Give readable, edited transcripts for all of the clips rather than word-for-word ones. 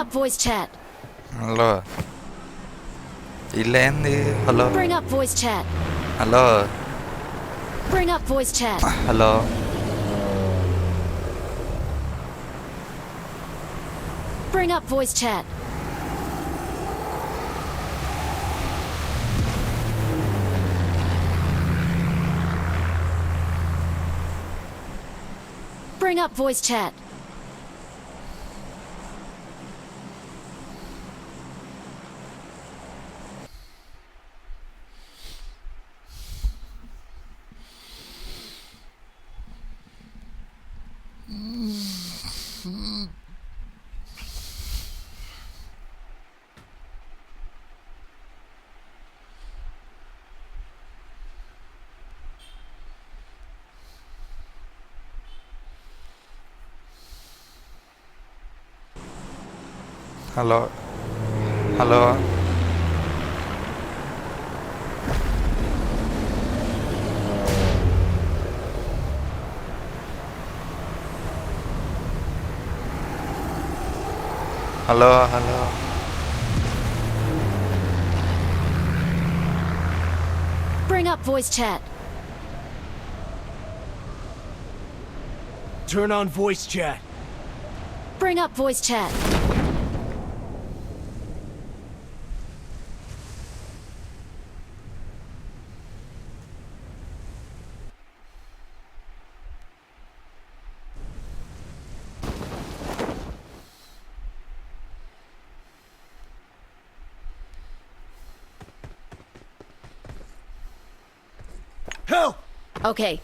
up voice chat. Hello ఇల్లేంది hello Bring up voice chat. Hello Bring up voice chat. Hello Bring up voice chat. Bring up voice chat. Hello hello hello hello Bring up voice chat. Turn on voice chat. Bring up voice chat. Help! Okay.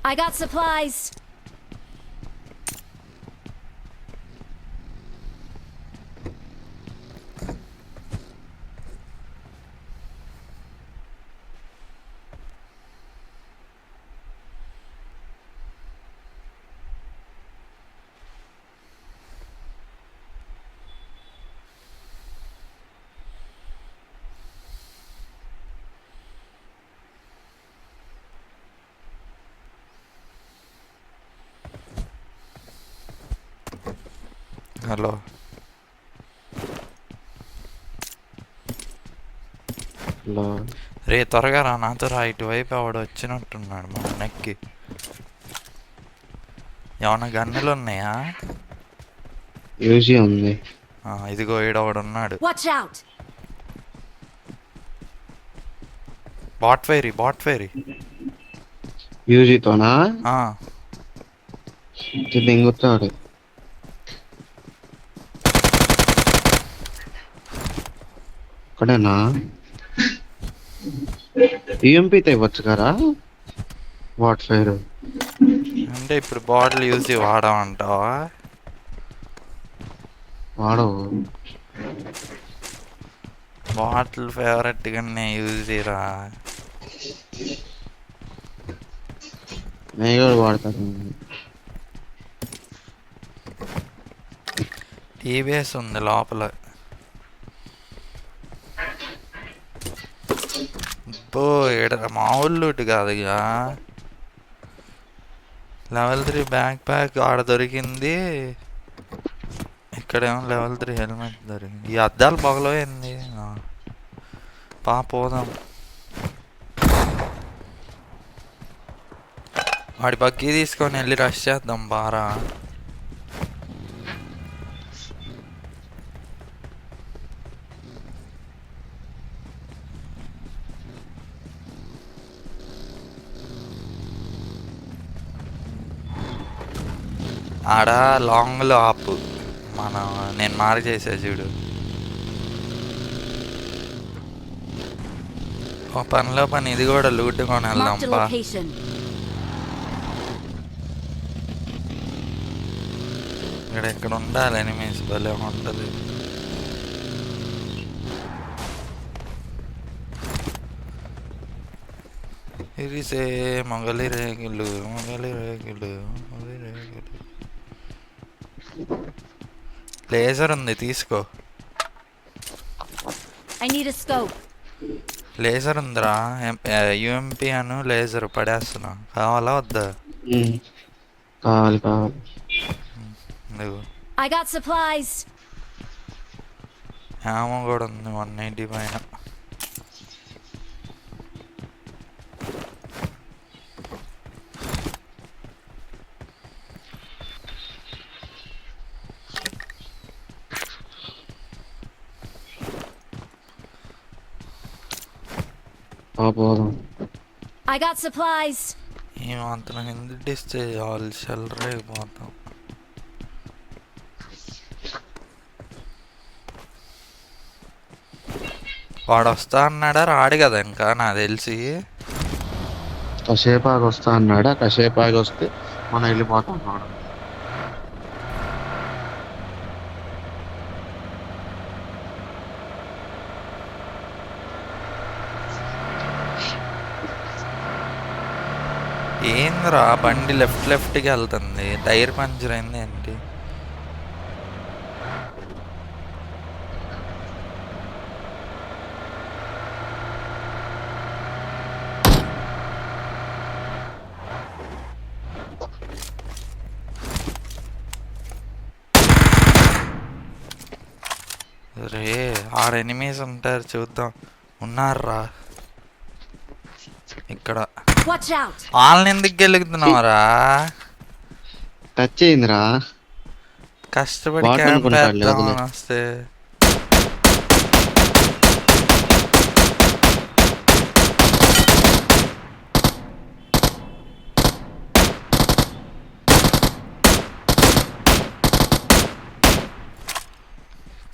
I got supplies. Hello hello రే త్వరగా రా నాతో రా ఇటువైపు ఆవిడ వచ్చినట్టున్నాడు మా అన్నకి ఏమన్నా గన్నులు ఉన్నాయా యూజీ ఉంది. ఇదిగో ఈడవాడు ఉన్నాడు Watch out. బాట్ ఫైరీ యూజీతోనా ఆ, దింగుతాడు. ఇక్కడేనా ఈఎంపీతో ఇవ్వచ్చు కదా వాట్ ఫైర్. అంటే ఇప్పుడు బాటిల్ యూజ్ వాడమంటావా వాడవు. బాటిల్ ఫేవరెట్గానే యూజ్ చేయరా నేను కూడా వాడతాను. టీవీఎస్ ఉంది లోపల బో ఈడ మామూలు లూట్ కాదుగా లెవెల్ 3 బ్యాక్ ప్యాక్ ఆడ దొరికింది ఇక్కడేమో లెవెల్ 3 హెల్మెట్ దొరికింది ఈ అద్దాలు పగలపోయింది పోదాం వాడి బగ్గి తీసుకొని వెళ్ళి రష్ చేద్దాం బారా ఆడ లాంగ్లో ఆపు నేను మార్క్ చేసా చూడు ఓ పనిలో పని ఇది కూడా లూటుకొని వెళ్దాం Marked a బా location. ఇక్కడ ఉండాలి ఎనిమీస్ భలే ఉంటుంది. ఇరిసే మొగలి రేగులు మొగలి రేగులు మొగలి రేగులు. లేజర్ ఉంది తీసుకో. I need a scope. Laser ఉందిరా. యూఎంపీ అను లేజర్ పడేస్తున్నా. కావాలా వద్దా? కావాలి. నువ్వు I got supplies. ఏమో కూడా ఉంది 190 పైన. పోదాం. I got supplies. ఈ మాత్రం హిందీ డిస్తే వాళ్ళు చల్లరైపోతాం. వాడు వస్తా అన్నాడా? రాడు కదా ఇంకా నాకు తెలిసి. కాసేపు ఆగి వస్తా అన్నాడా? కాసేపు ఆగి వస్తే మనం వెళ్ళిపోతాం అన్నాడు. ఏంద్రా బండి లెఫ్ట్కి వెళ్తుంది. టైర్ పంచర్ అయింది ఏంటి? రే 6 ఎనిమీస్ ఉంటారు చూద్దాం. ఉన్నారా ఇక్కడ? Watch out. వాళ్ళని ఎందుకు గెలుగుతున్నావురా? టచ్ అయిందిరా. కష్టపడి వాటర్ క్యాంప్ అనుకుంటాడులే, వేద్దామని వదిలే. వస్తే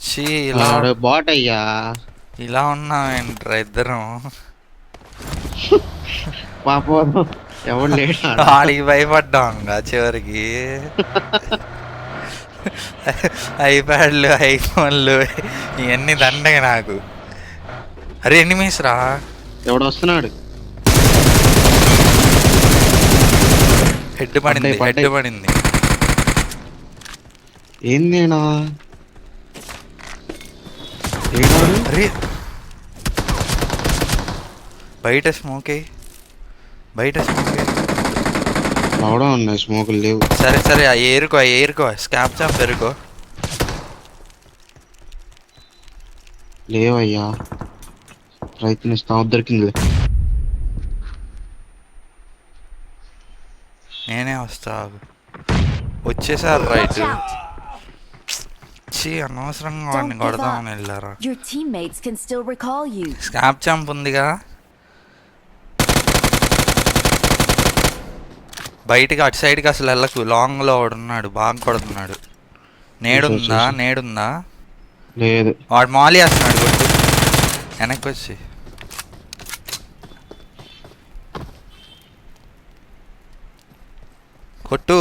చీ ఇలా బాట్ అయ్యా. ఇలా ఉన్నామేంట్రా ఇద్దరం? పాపం ఎవడు లేడా? ఆడికి భయపడ్డాం చివరికి. ఐప్యాడ్లు ఐఫోన్లు ఇవన్నీ దండగా నాకు. అరే ఎనిమీస్ రా. ఎవడు వస్తున్నాడు? హెడ్ పడింది హెడ్ పడింది. ఏందేనా? అరే బయట స్మోకే రావడం ఉన్నాయి. స్మోకులు లేవు. సరే ఏరుకో స్కాప్ చాప్ ఎరుకో. లేవయ్యా, ప్రయత్నిస్తాం. దొరికిందిలే. నేనే వస్తా. వచ్చేసారు రైట్. Watch out. చీ అనవసరంగా వాడిని కొడదామని వెళ్ళారా. Your teammates can still recall you. స్కాప్ చాంప్ ఉందిగా. బయటికి అటు సైడ్కి అసలు వెళ్ళకు. లాంగ్లో వాడున్నాడు బాగా కొడుతున్నాడు. నేడుందా? లేదు. వాడు మాలి వేస్తున్నాడు. కొట్టు వెనక్కి వచ్చి. కొట్టు.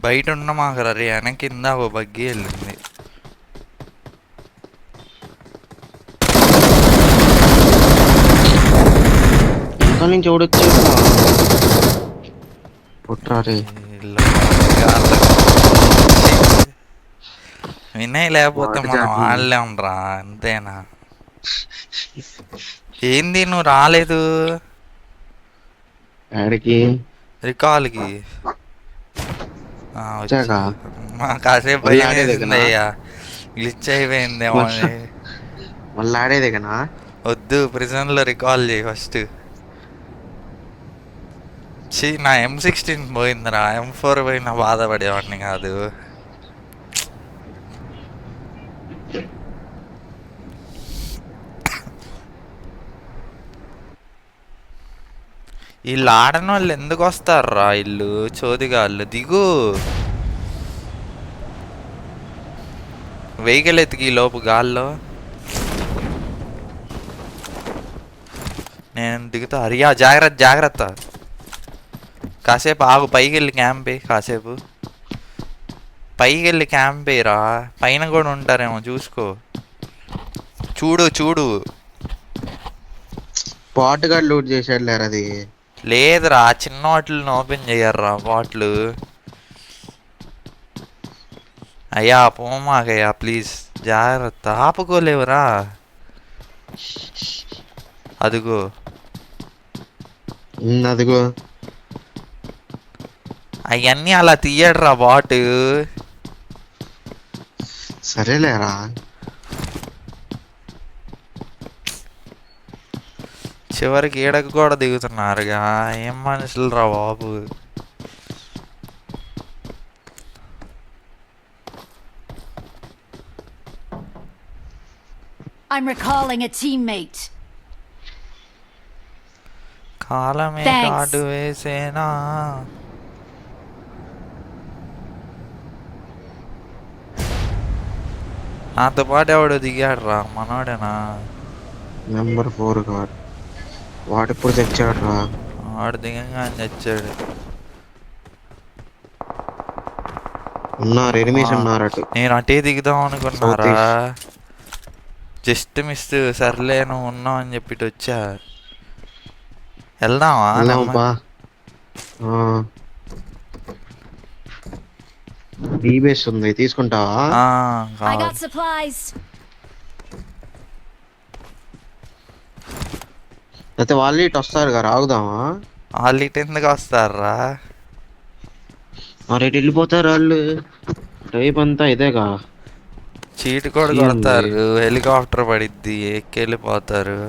బయట ఉన్న మాకు రే వెనక్కి కింద ఓ బగ్గి వెళ్ళింది. ఇంకా నుంచి ఎవడొచ్చా? కొట్రారే. వినయ్ లేకపోతే మనం వాళ్ళే ఉండరా. అంతేనా? ఏంది నువ్వు రాలేదు ఆడికి? రికాల్కి వచ్చాక కాసేపు భయం వేసింది అయ్యా. గ్లిచ్ అయిపోయిందేమో అని. మళ్ళీ ఆడేదే కదా. వద్దు ప్రిజన్లో రికాల్ చేయి ఫస్ట్. నా M16 పోయిందిరా. M4 పోయినా బాధపడేవాడిని కాదు. వీళ్ళు ఆడని వాళ్ళు ఎందుకు వస్తారా? ఇల్లు చోదిగాళ్ళు. దిగు. వెహికల్ ఎత్తికి లోపు గాల్లో. నేను దిగుతా. అరియా జాగ్రత్త. కాసేపు ఆగు, పైకి వెళ్ళి క్యాంప్ వేయి కాసేపు. పైకి వెళ్ళి క్యాంప్ వేయరా, పైన కూడా ఉంటారేమో చూసుకో. చూడు చూడు. పాట్ గార్డ్ లూట్ చేసాడు లేరు అది. లేదురా, చిన్న వాటిని ఓపెన్ చేయర్రా బాట్లు. అయ్యా పోమాకయ్యా ప్లీజ్, జాగ్రత్త. ఆపుకోలేవురా. అదిగో అదిగో అవన్నీ అలా తీయడ్రా బాటు. సరేలేరా. చివరికి ఈడకు కూడా దిగుతున్నారుగా, ఏం మనుషులు రా బాబు. I'm recalling a teammate. కాలమే Thanks. కాటు వేసేనా. నాతో పాటు ఎవడో దిగాడు రా, మనోడేనా? నెంబర్ 4 గార్డ్ వాడిప్పుడు తెచ్చాడు రా. వాడు దిగంగానే తెచ్చాడు. ఉన్నారు ఎనిమిస్ ఉన్నారు అటు. నేను అటే దిగుదాం అనుకున్నారా, జస్ట్ మిస్. సర్లే నువ్వు ఉన్నావు అని చెప్పి వచ్చా. వెళ్దామా? వెళ్దామా? బీబేస్ ఉంది, తీసుకుంటావా? I got supplies. అయితే వాళ్ళు ఇటు వస్తారు కదా, ఆగుదామా? వాళ్ళు ఇటు ఎందుకు వస్తారా? మరి ఇటు వెళ్ళిపోతారు వాళ్ళు. టైప్ అంతా ఇదేగా. చీటి కూడా కొడతారు, హెలికాప్టర్ పడిద్ది, ఎక్కి వెళ్ళిపోతారు.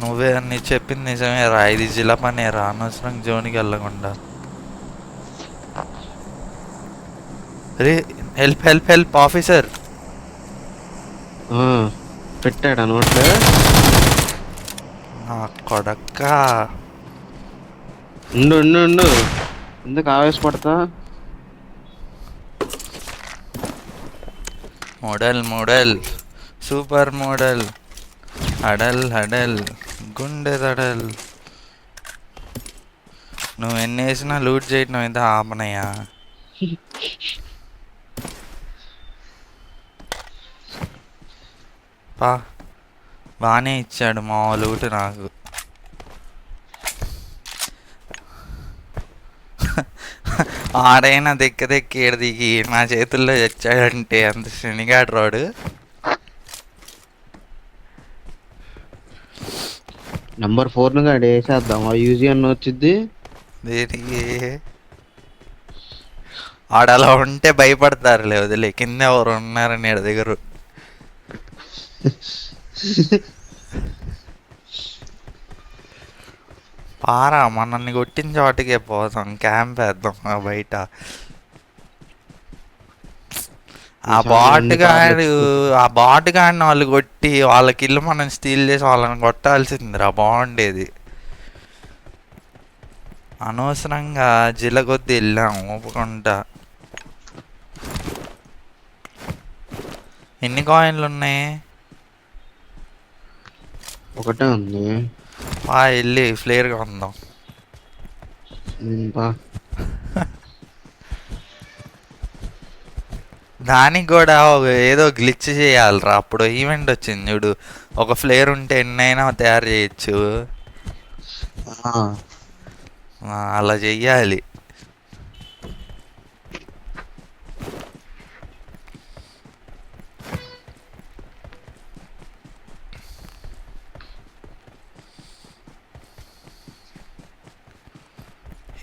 నువ్వే నీ చెప్పింది నిజమే రా, ఇది జిల పనే రా, అనవసరం జోనికి వెళ్ళకుండా. రే హెల్ప్ హెల్ప్ హెల్ప్ ఆఫీసర్. పెట్టాడా నోట్లో? నా కొడక్క. ఉండు ఉండు ఉండు, ఎందుకు ఆవేశపడతా? మోడల్ మోడల్ సూపర్ మోడల్, హడల్ హడల్ గుండె దడల్. నువ్వు ఎన్ని వేసినా లూట్ చేయటం అయితే ఆపనయ్యా. పా బాగానే ఇచ్చాడు మా లూట్ నాకు. ఆడైనా దెక్క దెక్కి ఏడు దిగి నా చేతుల్లో తెచ్చాడంటే అంత శనిగాడు రాడు. నంబర్ 4 గాడి వేసేద్దాం, యూజీ అన్న వచ్చింది. దేనికి ఆడ అలా ఉంటే భయపడతారులే, వదిలే. కింద ఎవరు ఉన్నారని ఆడ దగ్గర. పారా మనల్ని కొట్టిన చోటుకే పోతాం, క్యాంప్ వేద్దాం బయట. ఆ బాట్ గాడిని వాళ్ళు కొట్టి వాళ్ళకి ఇల్లు మనం స్టీల్ చేసి వాళ్ళని కొట్టాల్సిందిరా, బాగుండేది. అనవసరంగా జిల కొద్ది వెళ్ళాము ఒప్పుకుంటా. ఎన్ని కాయిన్లు ఉన్నాయి? ఒకటే ఉంది. వెళ్ళి ఫ్లేర్గా ఉందాం. దానికి కూడా ఏదో గ్లిచ్ చేయాలిరా. అప్పుడు ఈవెంట్ వచ్చింది చూడు, ఒక ఫ్లేర్ ఉంటే ఎన్నైనా తయారు చేయొచ్చు. అలా చెయ్యాలి.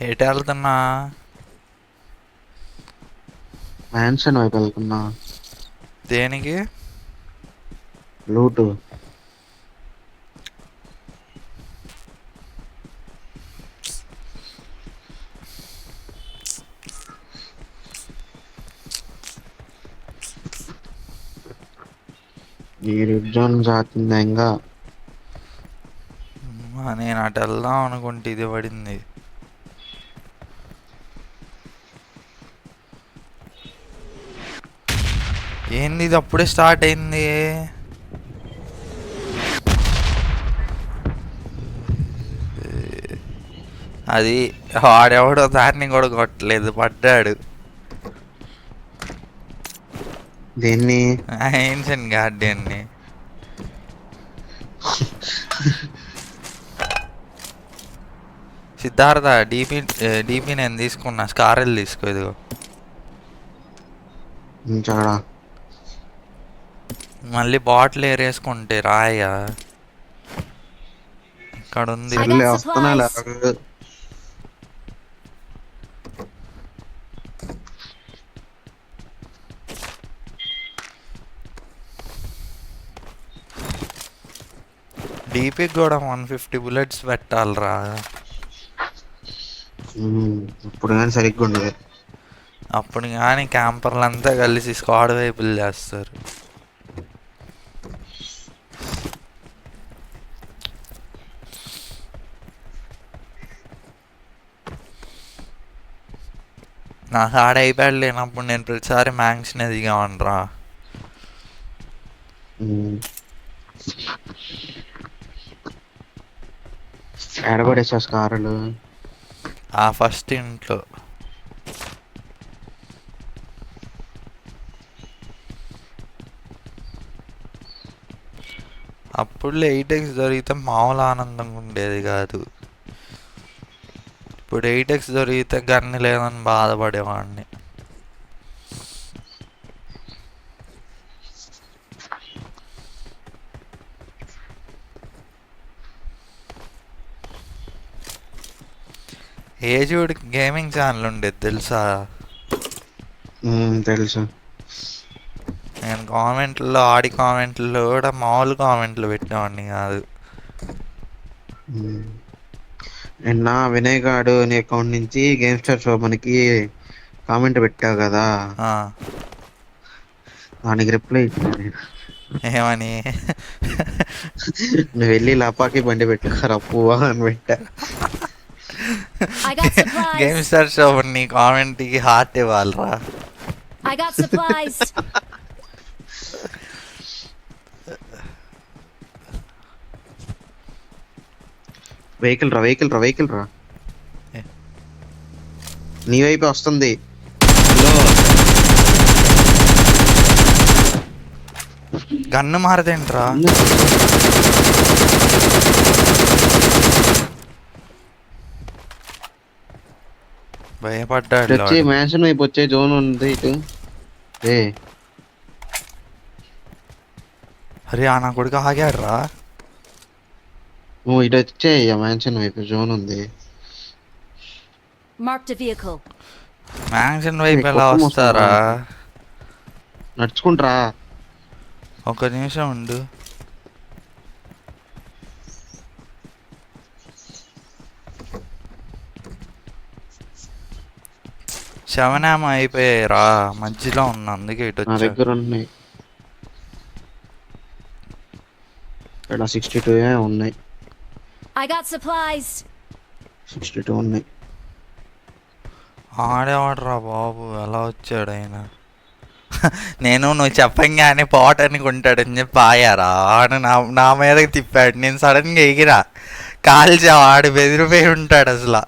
ఎటు వెళ్తున్నా? మ్యాన్షన్ వైపు వెళ్తున్నా. దేనికి? లూటు. ఈ రిబ్జాన్ జాతిందా ఇంకా? నేను అటు వెళ్దాం అనుకుంటే ఇది పడింది. ఏంది ఇది అప్పుడే స్టార్ట్ అయింది? అది వాడెవడో దాన్ని కూడా కొట్టలేదు, పడ్డాడు. దేన్ని? ఏన్షియన్ గార్డియన్ని. సిద్ధార్థ డీపీ నేను తీసుకున్నా, స్కారెల్ తీసుకో. ఇదిగో చాలా మళ్ళీ బాటిల్ ఏరేసుకుంటే రాయా ఇక్కడ ఉంది. సర్లే వస్తున్నా. డీపీకి కూడా 150 bullets పెట్టాలరా. ఇప్పుడు కానీ సరిగ్గా ఉండదు. అప్పుడు కానీ క్యాంపర్లు అంతా కలిసి స్క్వాడ్ వైపులు చేస్తారు. నాకు ఆడ ఐప్యాడ్ లేనప్పుడు నేను ప్రతిసారి మ్యాంక్స్ని దిగామనరా. ఏడబడేసా స్కారులు ఆ ఫస్ట్ ఇంట్లో. అప్పుడు 8x దొరికితే మామూలు ఆనందంగా ఉండేది కాదు. ఇప్పుడు 8x దొరికితే గన్ను లేదని బాధపడేవాడిని. ఏజుడికి గేమింగ్ ఛానల్ ఉండేది తెలుసా? తెలుసు. నేను కామెంట్లో ఆడి కామెంట్లో కూడా మామూలు కామెంట్లు పెట్టేవాడిని కాదు. నిన్న వినయ్ గాడు నీ అకౌంట్ నుంచి గేమ్ స్టార్ షో మనకి కామెంట్ పెట్టావు కదా, దానికి రిప్లై ఇచ్చాను. ఏమని? నువ్వు వెళ్ళి లాపాకి బండి పెట్టుకోరా పువ్వా అని పెట్టా. I got supplies. Game star show నీ కామెంట్కి హార్ట్ ఇవ్వాలరా. I got supplies. వెహికల్ రా నీ వైపు వస్తుంది. గన్ను మారదేంట్రా? భయపడ్డాడు. వచ్చి మ్యాన్షన్ వైపు వచ్చే జోన్ ఉంది ఇటు. అరే నా కొడుకు ఆగాడు రా. నువ్వు ఇటు వచ్చే మ్యాన్షన్ వైపు జోన్ ఉంది. Marked a vehicle. మ్యాన్షన్ వైపు ఎలా వస్తారా? నడుచుకుంటారా? ఒక నిమిషం ఉండు. శవనామా అయిపోయాయిరా, మధ్యలో ఉన్నా అందుకే ఇటు నా వచ్చా. దగ్గర ఉన్నాయి ఇక్కడ 62 ఉన్నాయి. I got supplies. 62 ఉన్నాయి. ఆడేవాడరా బాబు, ఎలా వచ్చాడు ఆయన? నేను నువ్వు చెప్పంగానే పాట్ అనుకుంటాడని చెప్పి ఆయారా. ఆడు నా మీదకి తిప్పాడు, నేను సడన్గా ఎగిరా, కాల్చా. ఆడు బెదిరిపోయి ఉంటాడు అసలు.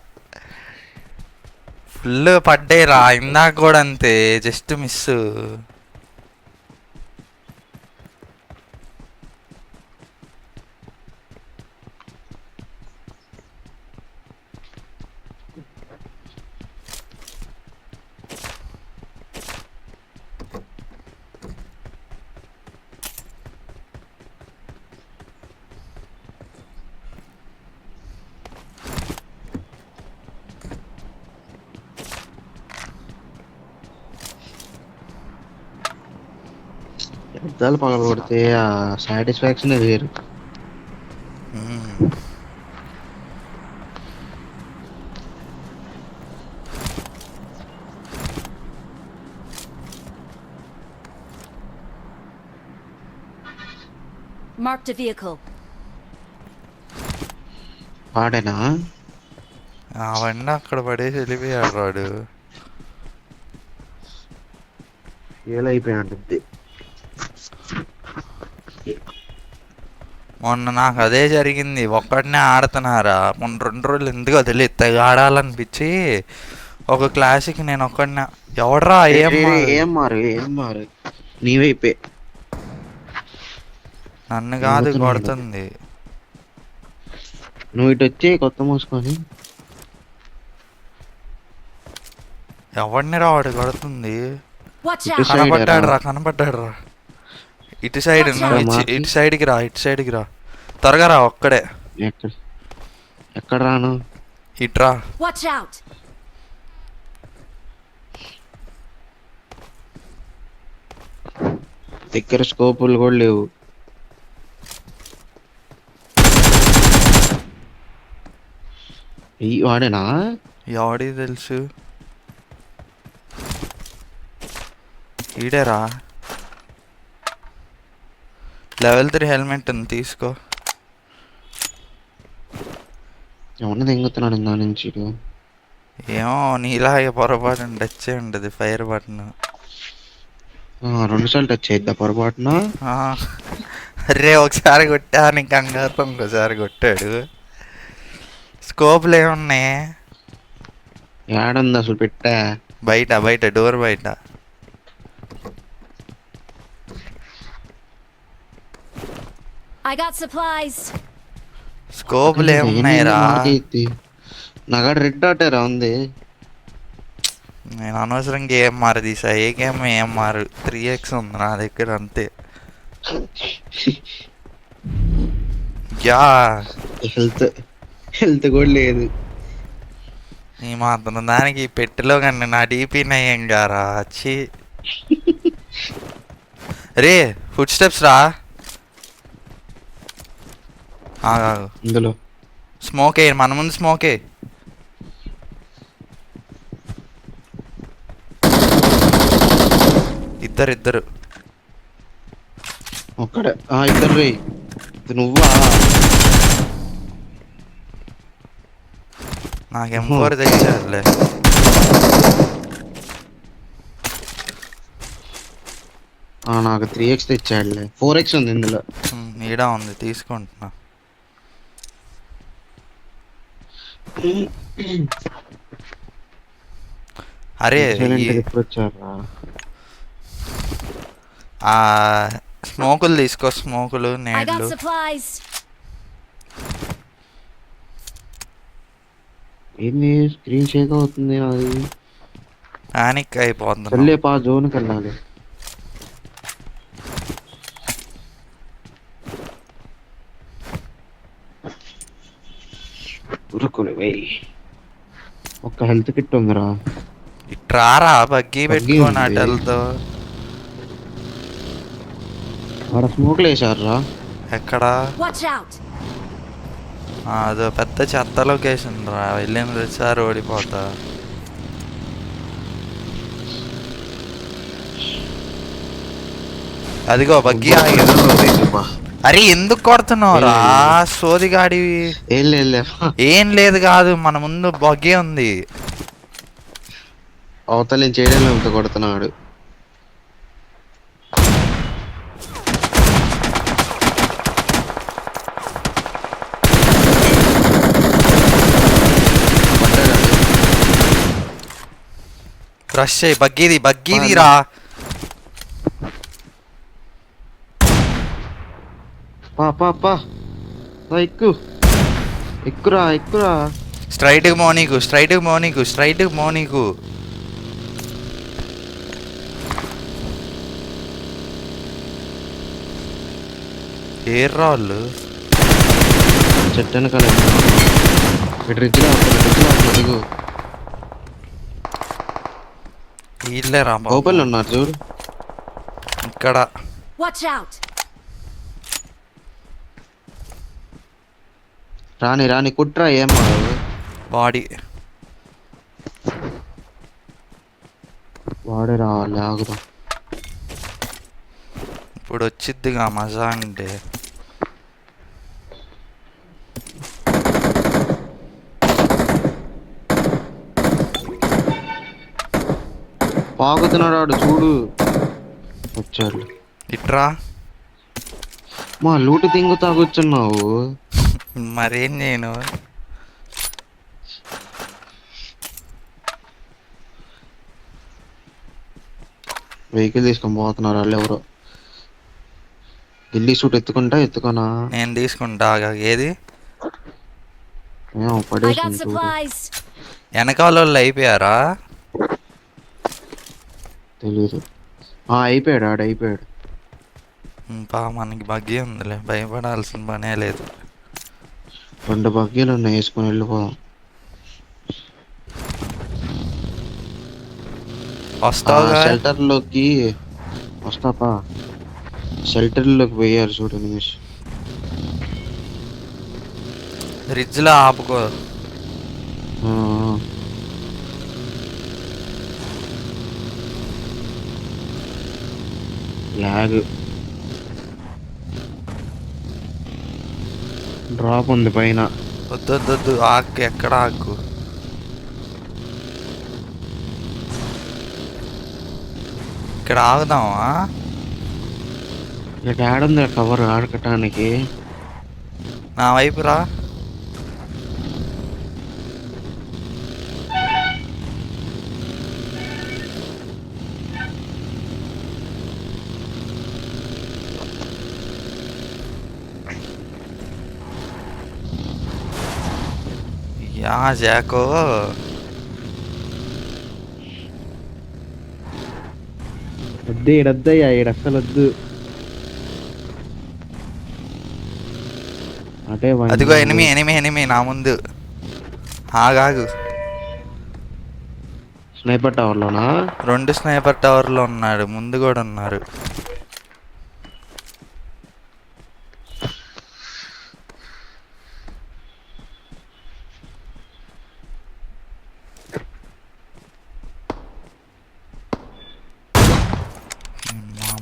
ఫుల్ పడ్డాయిరా, ఇందాక కూడా అంతే, జస్ట్ మిస్. అద్దాలు పగల కొడితే ఆ సాటిస్ఫాక్షన్ వేరు. Marked a vehicle. వాడేనా? అవన్నీ అక్కడ పడేసి వెళ్ళిపోయాడు వాడు. ఏలైపోయాడు. మొన్న నాకు అదే జరిగింది. ఒక్కడనే ఆడుతున్నారా మొన్న 2 రోజులు ఎందుకో తెలియదు తెగ ఆడాలనిపించి ఒక క్లాసిక్ నేను ఒక్కడనే ఎవడరా ఏం మారు నీవైపే నన్ను కాదు నవ్వుతున్నాడు. కొడుతుంది. నువ్వు ఇటు వచ్చి కొత్త మూసుకొని ఎవడిని రావాడు కొడుతుంది. Watch It is- out! కనపడ్డాడు రా ఇటు సైడ్ Watch నువ్వు out. ఇటు సైడ్కి రా త్వరగా రా ఒక్కడే ఎక్కడ రాను Watch ఇట్రా. out! దగ్గర స్కోపులు కూడా లేవు. ఈ వాడేనా ఎవడి తెలుసు ఈడేరా. లెవెల్ 3 హెల్మెట్ ఉంది తీసుకో. ఏమన్నా తెంగుతున్నాడు దాని నుంచి ఇటు. ఏమో నీలాగే పొరపాటు టచ్ ఉండదు ఫైర్ బటన్. 2 సార్లు టచ్ అయిద్దా పొరపాటున. అరే ఒకసారి కొట్టా నీ కంగారులో ఇంకోసారి కొట్టాడు. స్కోప్లు ఏమున్నాయి ఏడుంది అసలు పెట్టా బయట డోర్ బయట. I got supplies. స్కోప్లు ఏమున్నాయి రా. నగడ రెడ్ డాటేరా ఉంది. నేను అనవసరంగా ఏం మారు తీసా. ఏ గేమ్ ఏం మారు 3x ఉంది నా దగ్గర అంతే. యా హెల్త్ కూడా లేదు. నీ మాత్రం దానికి పెట్టెలో కానీ నా డీపీ నయ్యం గారా వచ్చి. రే ఫుడ్ స్టెప్స్ రా. ఇందులో స్మోకే మన ముందు స్మోకే. ఇద్దరు ఒక్కడే ఇద్దరు రే. నువ్వా నాకు M4 తెచ్చారులే. నాకు 3x తెచ్చాడులే. 4x ఉంది ఇందులో. ఈడా ఉంది తీసుకుంటున్నా. అరే ఎప్పుడు వచ్చారా స్మోకులు తీసుకో. స్మోకులు I got నేడ్లు. supplies. ఏంది స్క్రీన్ షేక్ అవుతుంది అది. పానిక్ అయిపోతుంది. చల్లే పా జోన్కి వెళ్ళాలి. ఉరుకులు వెయ్యి. ఒక్క హెల్త్ కిట్ ఉందిరా. ఇట్రారా బగ్గి పెట్టుకోని ఉంది. అటల్తో. ఆడ స్మోక్లు వేసారా. ఎక్కడ Watch out! అదో పెద్ద చెత్త లొకేషన్ రా. వెళ్ళిన ప్రతిసారి ఓడిపోతా. అదిగో బగ్గి అరే ఎందుకు కొడుతున్నావు రా సోదిగాడి. ఏం లేదు కాదు మన ముందు బగ్గి ఉంది. అవతల నేను చేయడం అంత కొడుతున్నాడు. రష్ చేయి. బగ్గీది రా. పా ఎక్కురా. స్ట్రైట్ మోనీకు. ఏర్రా వాళ్ళు చెట్టను కదా రిజ్లా వీళ్ళే రా ఓపెన్ ఉన్నారు చూడు ఇక్కడ. Watch out! రాని కుట్రా ఏం బాడీ వాడే రావాలి. ఆగుదా ఇప్పుడు వచ్చిద్దిగా మజా అంటే. పాకుతున్నాడు వాడు చూడు. వచ్చాడు ఇట్రా. మా లూటు తింగుతా కూర్చున్నావు. మరేం చేయను. వెహికల్ తీసుకొని పోతున్నారు వాళ్ళు ఎవరో. ఢిల్లీ సూట్ ఎత్తుకోనా? నేను తీసుకుంటా ఆగు. ఏది ఏమో I got పడేసింది చూడు. supplies. వెనకాల వాళ్ళు అయిపోయారా? తెలీదు. అయిపోయాడు, అయిపోయాడు. మనకి బగ్గి ఉందిలే, భయపడాల్సిన పనే లేదు. 2 బగ్గీలు ఉన్నాయి, వేసుకొని వెళ్ళిపోదాం. వస్తావుగా? షెల్టర్లోకి వస్తాపా. షెల్టర్లోకి పోయారు చూడు నిమిషం. ఫ్రిడ్జ్లో ఆపుకో. లాగ్ డ్రాప్ ఉంది పైన. వద్దు ఆకు. ఎక్కడ ఆకు? ఇక్కడ ఆగుదామా? ఇక్కడ ఆడుంది కవర్ ఆడకటానికి. నా వైపు రా. యా జాకో, వద్దు ఈడొద్దయ్యా, ఈడ అస్సలు వద్దు. అదే అదిగో ఎనిమి నా ముందు. ఆగాగు. స్నైపర్ టవర్లోనా? 2 స్నైపర్ టవర్లో ఉన్నాడు, ముందు కూడా ఉన్నారు.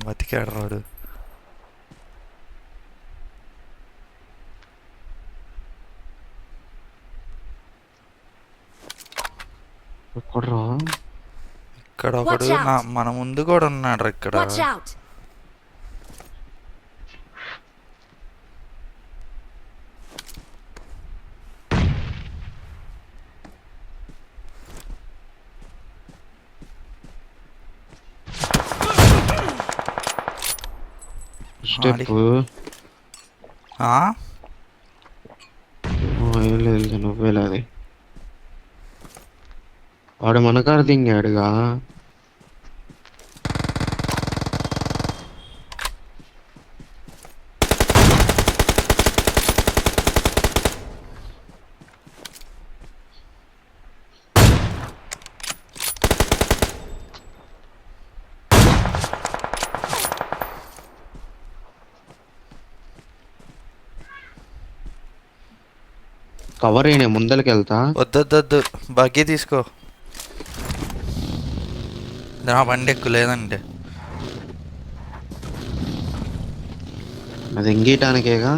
బతికాడు రాడు. ఇక్కడ ఒకడు మన ముందు కూడా ఉన్నాడు. ఇక్కడ Watch out. స్టెప్ లేదు, నువ్వే లేదు. వాడు మనకారు దింగాడుగా. కవర్ అయినా ముందరికి వెళ్తా. వద్దు బగ్గి తీసుకో. నా బండి ఎక్కువ లేదంటే అది ఎంగీయటానికేగా.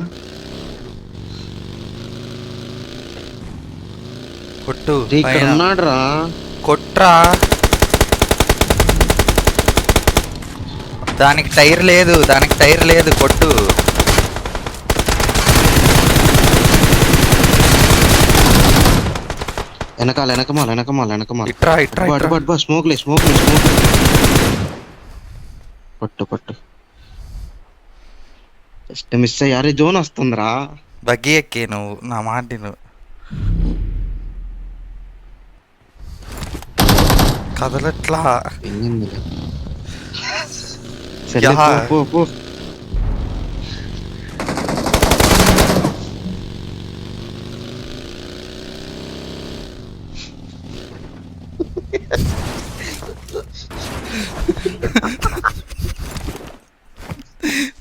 కొట్టు. ఇక్కడ ఉన్నాడు రా. కొట్రా. దానికి టైర్ లేదు, కొట్టు. వెనకమాల ఇట్రా. స్మోక్ పట్టు జస్ట్ మిస్ అయ్యారే. జోన్ వస్తుందిరా. బగ్గి ఎక్కి నువ్వు నా మాట నువ్వు కదలట్లా. పో.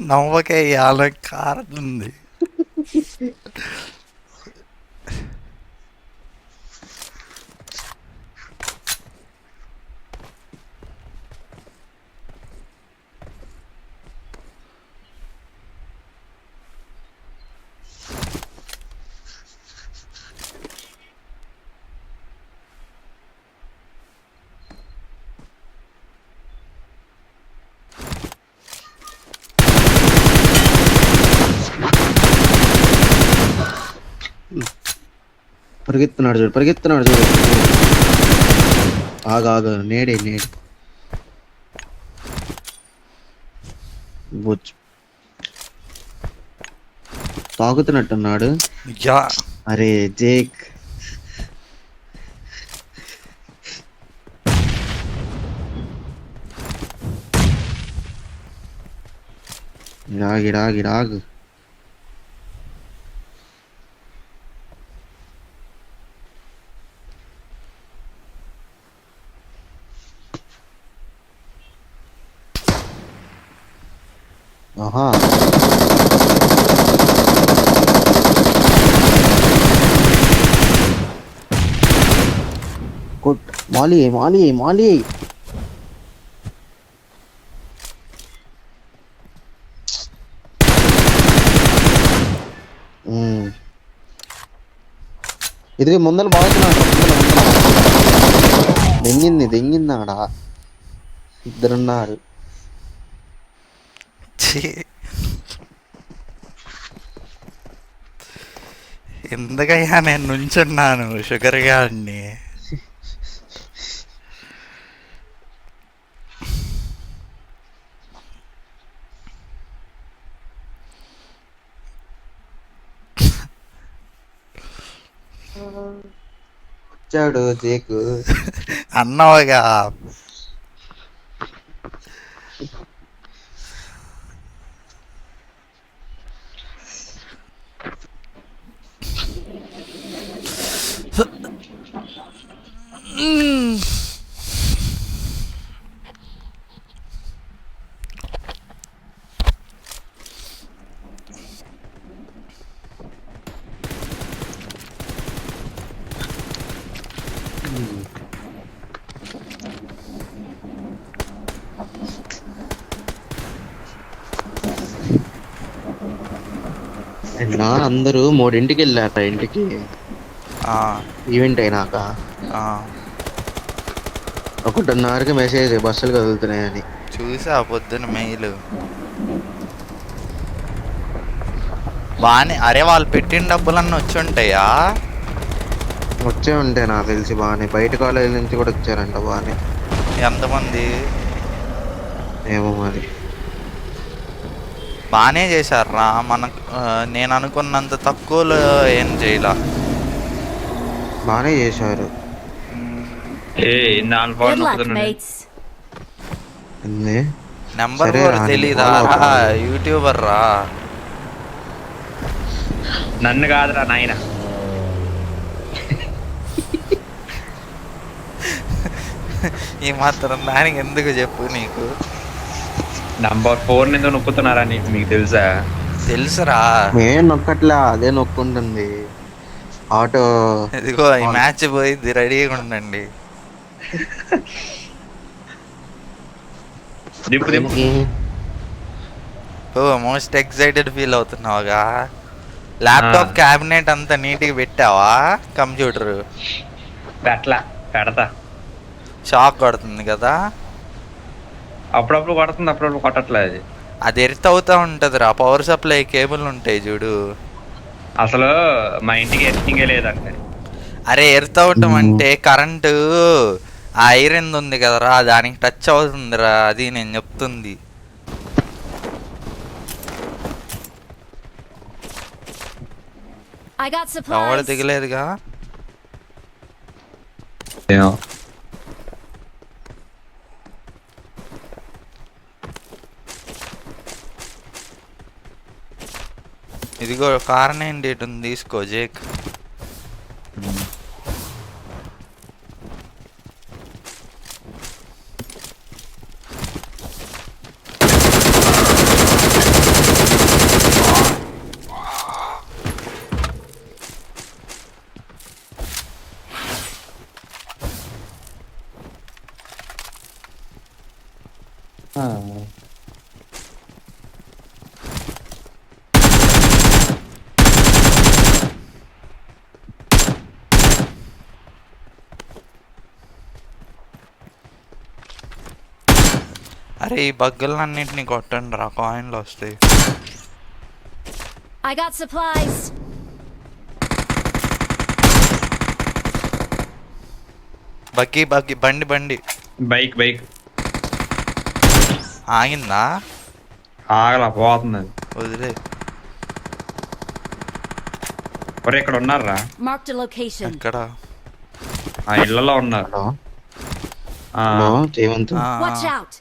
నవ్వకే ఇవాళ కారుతుంది. పరిగెత్తున్నాడు చూడు, పరిగెత్తున్నాడు చూడు. ఆగు నేడే బొచ్చు తాగుతున్నట్టున్నాడు. యా అరే జేక్, రాగి ఆహా మాలి ఇది ముందర బాగుతున్నాడు. దెంగింది ఆడ ఇద్దరున్నారు. ఎందుకయ్యా నేను నుంచున్నాను షుగర్ గాడిని. వచ్చాడు జేకు. అన్నావుగా నిన్న అందరూ 3ంటికి వెళ్ళారట ఇంటికి, ఈవెంట్ అయినాక. 1:30కి మెసేజ్ బస్సులు కదులుతున్నాయని. చూసా పొద్దున మెయిల్. బానే. అరే వాళ్ళు పెట్టిన డబ్బులన్నీ వచ్చి ఉంటాయా? వచ్చే ఉంటాయి నాకు తెలిసి. బాగానే బయట కాలేజీ నుంచి కూడా వచ్చారంట. బాగానే. ఎంతమంది? ఏమో మరి. బాగానే చేశారా మనకు. నేను అనుకున్నంత తక్కువలో ఏం చేయలా. బాగానే చేశారు. Good luck, mates. నెంబర్ సరే కూడా రా, తెలీదా? యూట్యూబర్ రా. నన్ను కాదురా నాయన. ఈ మాత్రం దానికి ఎందుకు చెప్పు నీకు. నంబర్ 4 ఎందుకు నొక్కుతున్నారా మీకు తెలుసా? తెలుసురా. ఏం నొక్కట్లా, అదే నొక్కుంటుంది ఆటో. ఇదిగో ఈ మ్యాచ్ పోయింది, రెడీగా ఉండండి. మోస్ట్ ఎక్సైటెడ్ ఫీల్ అవుతున్నావుగా. ల్యాప్టాప్ క్యాబినెట్ అంతా నీట్గా పెట్టావా? కంప్యూటర్ పెడతా. షాక్ కొడుతుంది కదా. అప్పుడప్పుడు కొడుతుంది, అప్పుడప్పుడు కొట్టట్లేదు. అది ఎర్త్ అవుతా ఉంటది రా. పవర్ సప్లై కేబుల్ ఉంటాయి చూడు. అసలు మా ఇంటికి ఎర్తింగే లేదంటే. అరే ఎర్త్ అవటం అంటే కరెంటు ఆ ఐరన్ ఉంది కదరా, దానికి టచ్ అవుతుందిరా. అది నేను చెప్తుంది. I got ఎవడు supplies. దిగలేదుగా. ఇదిగో కారణం డేట్ ఉంది, తీసుకో జేక్. అరే ఈ బగ్గలన్నింటినీ కొట్టండి రా, కాయిన్లు వస్తాయి. I got supplies. బగ్గి బండి బైక్ ఆగిందా? ఆగలా పోతుంది అది. వదిలే. ఒరే ఇక్కడ ఉన్నారా? Marked a location. ఎక్కడ? ఆ ఇళ్లలో ఉన్నారు. హలో ఆ, హలో జయవంత్, ఆ, Watch out!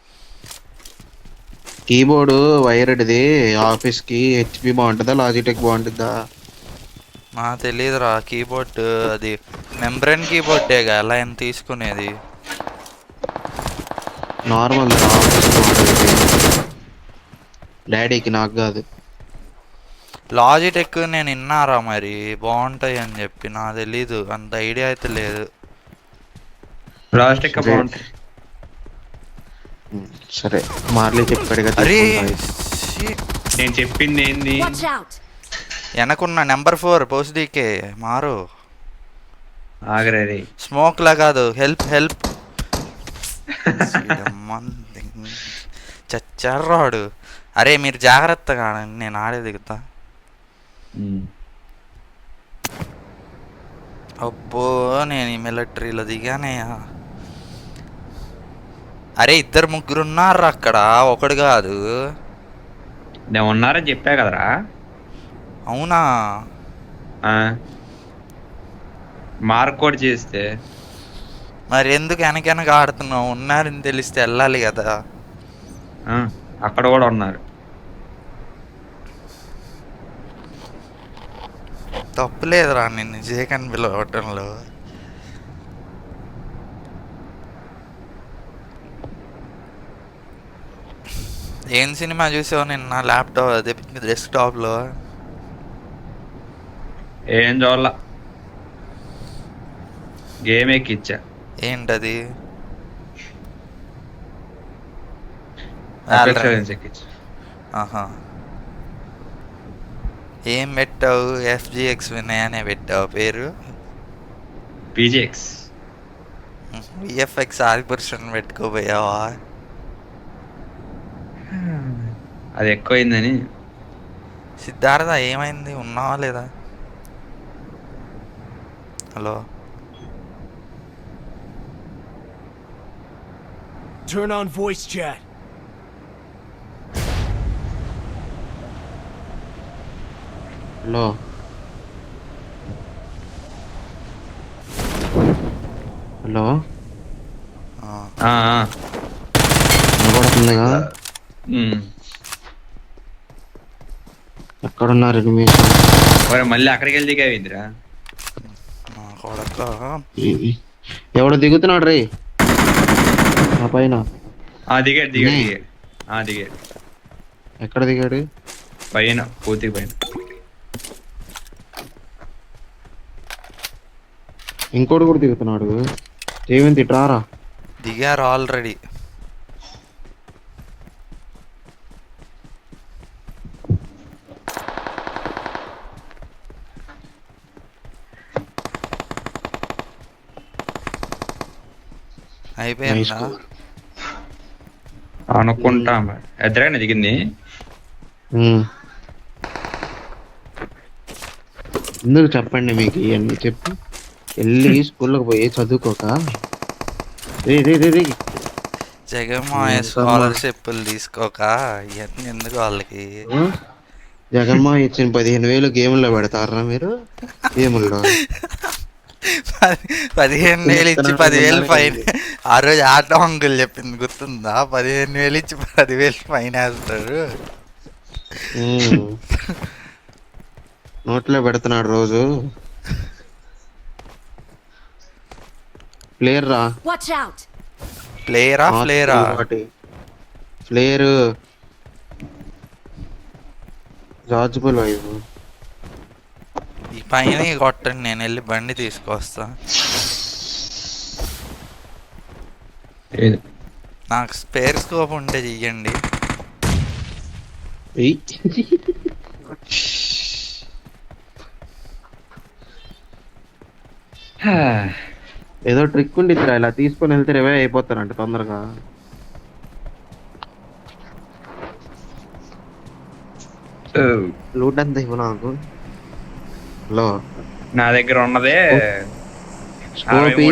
కీబోర్డు వైర్డ్ది ఆఫీస్ కి హెచ్పి బాగుంటుందా లాజిటెక్ బాగుంటుందా? తెలీదురా. కీబోర్డ్ అది మెంబ్రెన్ కీబోర్డేగా ఎలా అని తీసుకునేది. నార్మల్ ఆఫీస్ బాగుంటుంది డాడీకి, నాకు కాదు. లాజిటెక్ నేను విన్నారా మరి బాగుంటాయి అని చెప్పి. నాకు తెలీదు, అంత ఐడియా అయితే లేదు. ప్లాస్టిక్ సరే. బాగుంటుంది. సరే మార్లీ చెప్పాడుగా అరే తీసుకుంటా. ఛీ. నేను చెప్పింది ఏంది? Watch out! వెనకున్న నెంబర్ 4 పోస్డీకే మారు. ఆగరేది. స్మోక్ లా కాదు, హెల్ప్ చచ్చారాడు. అరే మీరు జాగ్రత్తగా ఆడండి, నేను ఆడే దిగుతా. అబ్బో నేను ఈ మిలిటరీలో దిగానయ్యా. అరే 2-3 ఉన్నారు అక్కడ, ఒకడు కాదు. నేను ఉన్నారని చెప్పా కదరా. అవునా? మార్క్ కూడా చేస్తే మరి ఎందుకు వెనక ఆడుతున్నావు? ఉన్నారని తెలిస్తే వెళ్ళాలి కదా. అక్కడ కూడా ఉన్నారు. తప్పులేదురా నిన్ను జేకన్ పిలవటంలో. ఏం సినిమా చూసావు నిన్న ల్యాప్టాప్ అదే డెస్క్టాప్లో? ఏం చూడాల, గేమ్ ఎక్కిచ్చా. ఏంటది? ఎక్కిచ్చా. ఆహా. ఏం పెట్టావు? FGX వినయ్ అనే పెట్టావు పేరు? PGX VFX ఆర్పర్సన్ పెట్టుకోపోయావా? అది ఎక్కువైందని. సిద్ధార్థ ఏమైంది, ఉన్నావా లేదా? Hello Turn on voice chat. Hello hello వినపడుతుందిగా? ఎక్కడున్నారు ఎనిమిది? మళ్ళీ అక్కడికి వెళ్ళి దిగావిందిరా. నా కొడక. ఎవడు దిగుతున్నాడు రే నా పైన? దిగాడు. ఎక్కడ దిగాడు? పైన, పూర్తిగా పైన. ఇంకోటి కూడా దిగుతున్నాడు. జయవంతి ట్రారా. దిగారు ఆల్రెడీ. అయిపోయిందా? అనుకుంటా. ఎద్దరైనా దిగింది. ఎందుకు చెప్పండి మీకు ఇవన్నీ చెప్పి వెళ్ళి స్కూల్లోకి పోయి చదువుకోక జగన్మాయ స్కాలర్షిప్లు తీసుకోక ఇవన్నీ ఎందుకు వాళ్ళకి? జగన్మోహన్ ఇచ్చిన 15,000 గేమ్లో పెడతారా మీరు? గేముల్లో 15,000 ఇచ్చి 10,000 ఫైన్. ఆ రోజు ఆటో అంకుల్ చెప్పింది గుర్తుందా? 15,000 ఇచ్చి 10,000 ఫైన్ వేస్తాడు. నోట్లో పెడుతున్నాడు రోజు. ప్లేయర్ రా. Watch out! ప్లేయరా ఫ్లేరా? ఫ్లేయర్ జార్జిబుల్ వైపు. ఈ పైన కొట్టండి, నేను వెళ్ళి బండి తీసుకొస్తా. నాకు స్పేర్ స్కోప్ ఉంటే చెయ్యండి. ఏదో ట్రిక్ ఉండిద్దిరా, ఇలా తీసుకొని వెళ్తే రివై అయిపోతారంట తొందరగా. లూట్ అంతా ఇవ్వ నాకు. హలో నా దగ్గర ఉన్నదే స్కోపీ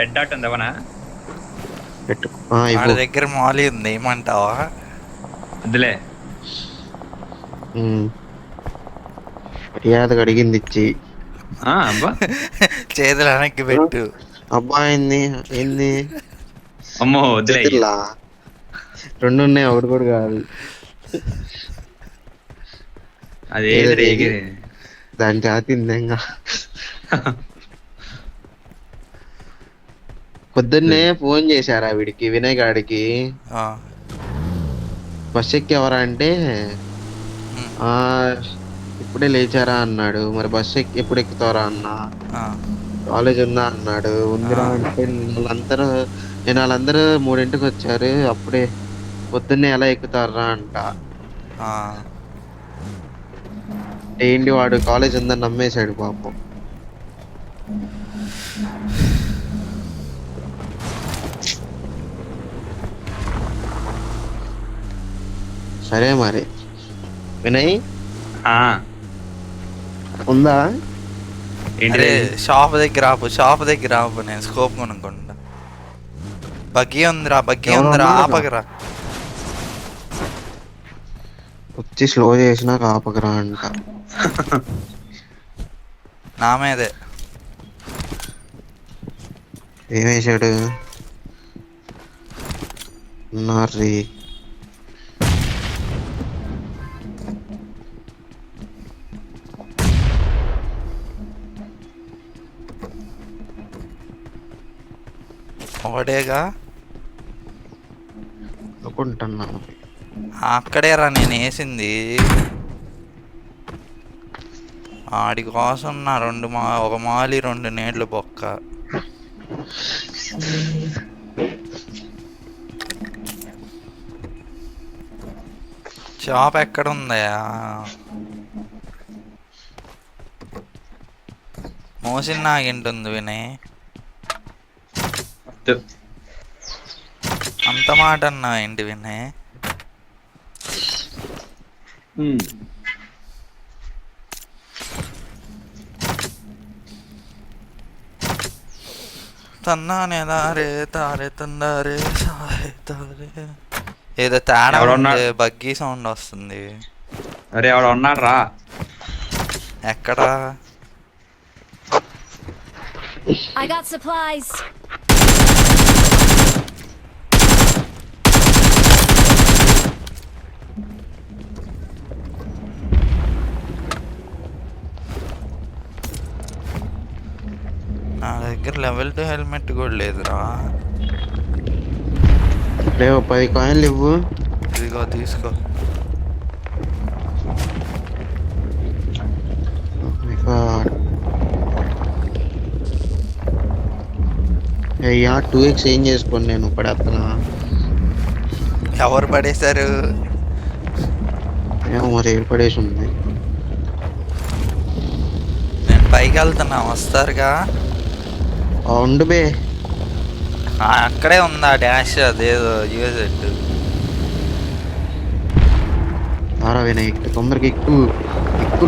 రెడ్ డాట్ ఉంది అవనా పెట్టు వాడి ఇవ్వు. దగ్గర మాలి ఉంది ఏమంటావా? వద్దులే. మర్యాదగా అడిగింది ఇచ్చి. అబ్బా చేతులు వెనక్కి పెట్టు. అబ్బా ఏంది ఏంది అమ్మో వద్దులే. చేతుల్లా 2 ఉన్నాయి, ఒకటి కూడా కాదు. అదే ఏదో రేగి దాని జాతి ఇందేంగా. పొద్దున్నే ఫోన్ చేశారా వీడికి, వినయ్ గాడికి. ఆ, బస్ ఎక్కేవరా అంటే ఆ ఇప్పుడే లేచారా అన్నాడు. మరి బస్ ఎప్పుడు ఎక్కుతారా అన్నా. ఆ, కాలేజ్ ఉందా అన్నాడు. ఉందిరా అంటే వాళ్ళందరూ 3ంటికి వచ్చారు, అప్పుడే పొద్దున్నే ఎలా ఎక్కుతారా అంట. ఆ. ఏంటి వాడు కాలేజ్ ఉందని నమ్మేశాడు పాపం. సరే మరి వినయ్ ఉందా? ఏంటి అరే షాప్ దగ్గర ఆపు నేను స్కోప్ కొనుక్కుంటా. బగ్గి ఉందిరా ఎవరన్నా ఆపగరా. వచ్చి స్లో చేసినా ఆపకరా అంట. నా మీదే ఏమేశాడు నారీ. ఒకటేగా అనుకుంటున్నాను. అక్కడే రా నేను వేసింది. ఆడి కోసం నా ఒక మాలి 2 నేడ్లు బొక్క. షాప్ ఎక్కడ ఉందయా? మోసిన నాగింటుంది వినయ్. అంత మాట అన్నా ఏంటి వినయ్? తన్నానే దారే తారే తందారే సారే తారే. ఏదో తేడా ఉంది, బగ్గీ సౌండ్ వస్తుంది. అరే ఎవడ ఉన్నాడు రా. ఎక్కడా? I got supplies. నా దగ్గర లెవెల్ 2 హెల్మెట్ కూడా లేదురా. లేవు 10 కాయిన్లు ఇవ్వు. ఇదిగో తీసుకో. అయ్యా 2x ఏం చేసుకోండి, నేను పడేస్తున్నా. ఎవరు పడేశారు? ఏమో మరి ఏడు పడేసి ఉంది. నేను పైకి వెళ్తున్నా, వస్తారుగా. ఉండు బే. అక్కడే ఉందా డాష్, అదేదో యూజెట్. ఆరా వినయ్ తొందరగా ఎక్కు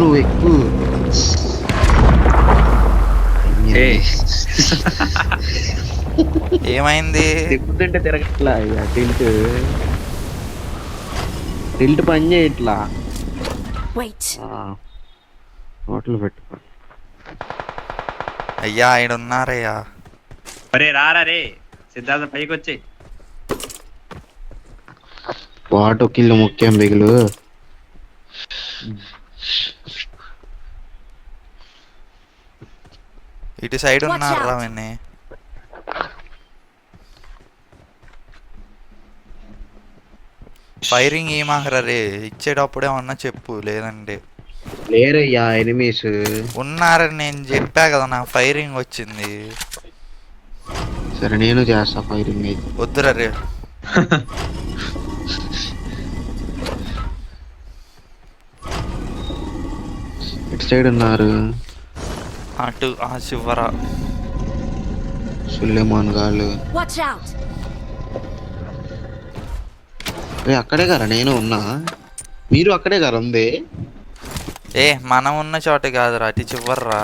నువ్వు ఎక్కు. ఏమైంది? ఎక్కుతుంటే తిరగట్లా టిల్ట్ పని చేయట్లా. Wait. నోట్లు పెట్టుకో. అయ్యా ఈడున్నారయ్యా. అరే రారా రే సిద్ధార్థ పైకి వచ్చి. వాటు కిల్లు ముఖ్యం బిగులు. ఇటు సైడ్ ఉన్నారా విని? ఫైరింగ్ ఏమాకరా రే, ఇచ్చేటప్పుడు ఏమన్నా చెప్పు, లేదంటే. లేరయ్యా ఎనిమీస్ ఉన్నారని నేను చెప్పా కదా, నాకు ఫైరింగ్ వచ్చింది. సరే నేను చేస్తా ఫైరింగ్ అయితే. వద్దురా రే. ఇటు సైడ్ ఉన్నారు. అటు ఆ చివర సులేమాన్ గాలు. Watch out. అక్కడే గారా నేను ఉన్నా, మీరు అక్కడే గారు ఉంది. ఏ మనం ఉన్న చోట కాదురా, అటు చివర్రా.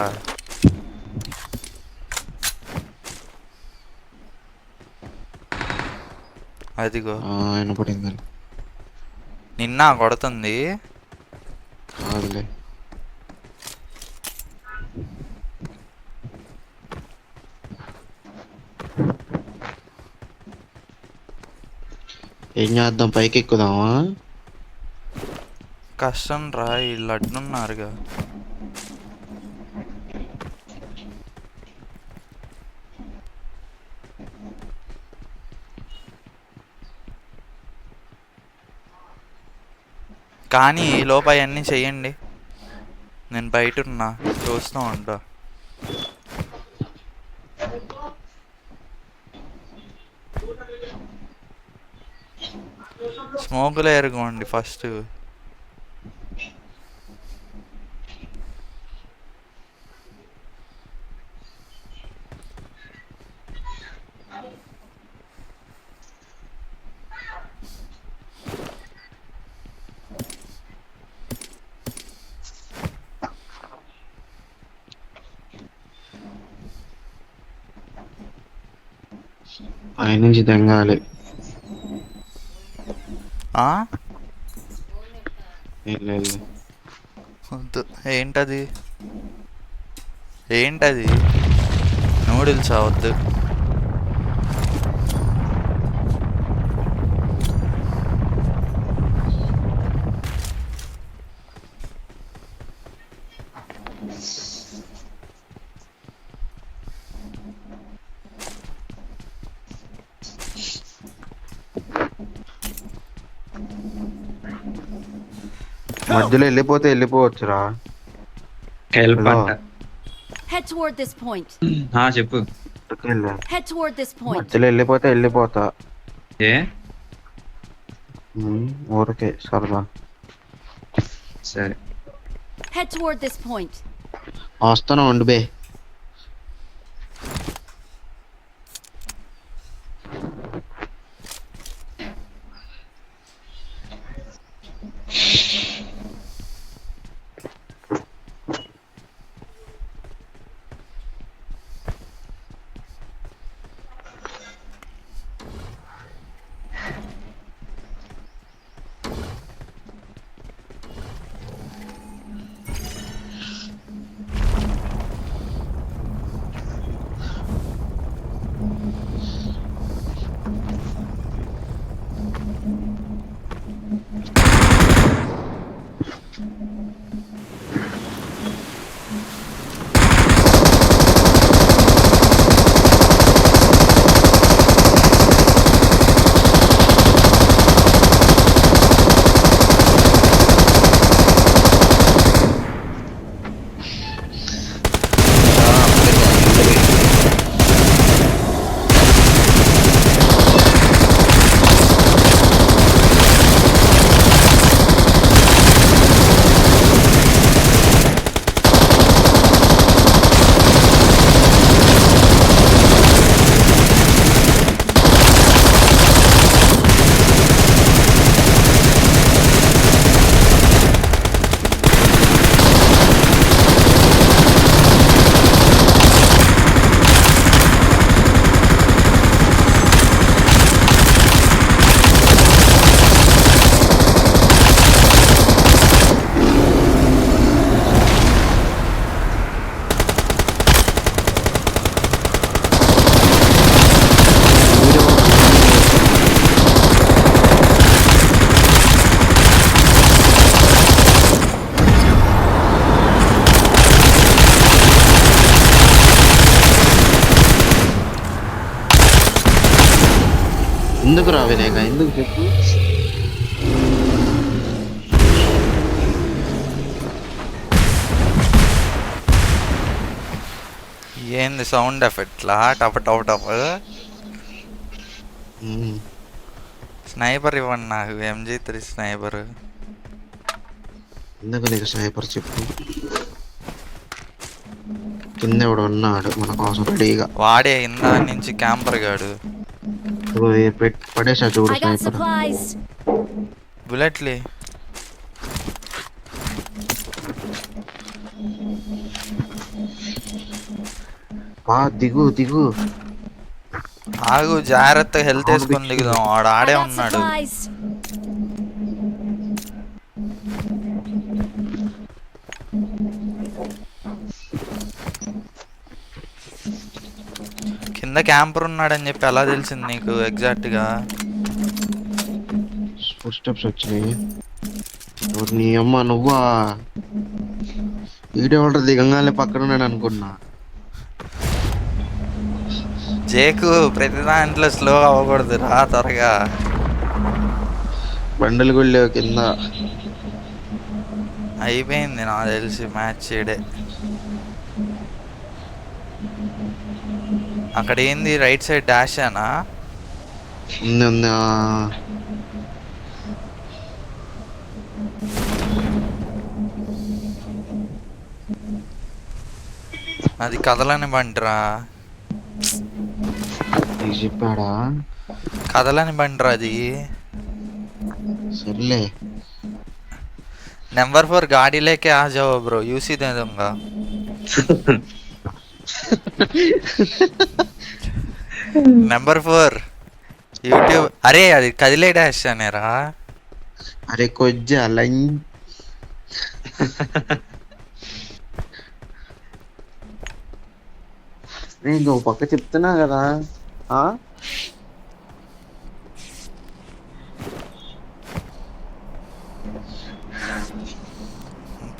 అదిగో వినపడింది. నిన్న కొడుతుంది. కాదులే. ఏం చేద్దాం, పైకి ఎక్కుదామా? కష్టం రా, వీళ్ళు అడ్డున్నారుగా. కానీ ఈ లోపు అవన్నీ చెయ్యండి, నేను బయట ఉన్నా చూస్తూ ఉంటా. స్మోకులు ఎరుగుకోండి ఫస్ట్. పైనుంచి దెంగాలి. వద్దు. ఏంటది ఏంటది? నూడిల్స్ వద్దు. మధ్యలో వెళ్ళిపోవచ్చురా. Help hello. అంట. Head toward this point. చెప్పు. Head toward this point. మధ్యలో వెళ్ళిపోతా. ఏ ఊరికే సరదా. సరే. Head toward this point. వస్తాను ఉండు బే. ఎందుకు రా వినాయక, ఎందుకు చెప్పు. ఏంది సౌండ్ ఎఫెక్ట్లా? టప టప టప. స్నైపర్ ఇవ్వండి నాకు, MG3 స్నైపర్. ఎందుకు నీకు స్నైపర్ చెప్పు. కింద ఎవడు ఉన్నాడు మన కోసం రెడీగా. వాడే ఇందా నుంచి క్యాంపర్ గాడు. పడేసా చూడు I got స్నైపర్. supplies. బుల్లెట్లే. దిగు ఆగు, జాగ్రత్తగా హెల్త్ వేసుకొని దిగుదాం. వాడు I ఆడే got ఉన్నాడు. supplies. కింద క్యాంపర్ ఉన్నాడని చెప్పి ఎలా తెలిసింది నీకు ఎగ్జాక్ట్ గా? ఫుడ్ స్టెప్స్ వచ్చినాయి. ఎవరు నీ అమ్మ నువ్వా? వీడియో ఆర్డర్ దిగంగానే పక్కన ఉన్నాడు అనుకున్నా. జేకు ప్రతి దాంట్లో స్లో అవ్వకూడదు, రా త్వరగా. బండలు కూడా లేవు కింద. అయిపోయింది నాకు తెలిసి మ్యాచ్ చేయడే. అక్కడ ఏంది రైట్ సైడ్ డాష్ అనా? ఉంది ఉంది. అది కదలని బండిరా. నీకు చెప్పాడా? కదలని బండిరా అది. సర్లే. नंबर 4 गाड़ी लेके आ जाओ ब्रो, यूसी दे दूंगा. Number 4 YouTube. अरे అది కదిలే డాష్ అనేరా. అరే కొజ్జా లంగ్. నేను ఒక పక్క చెప్తున్నా కదా.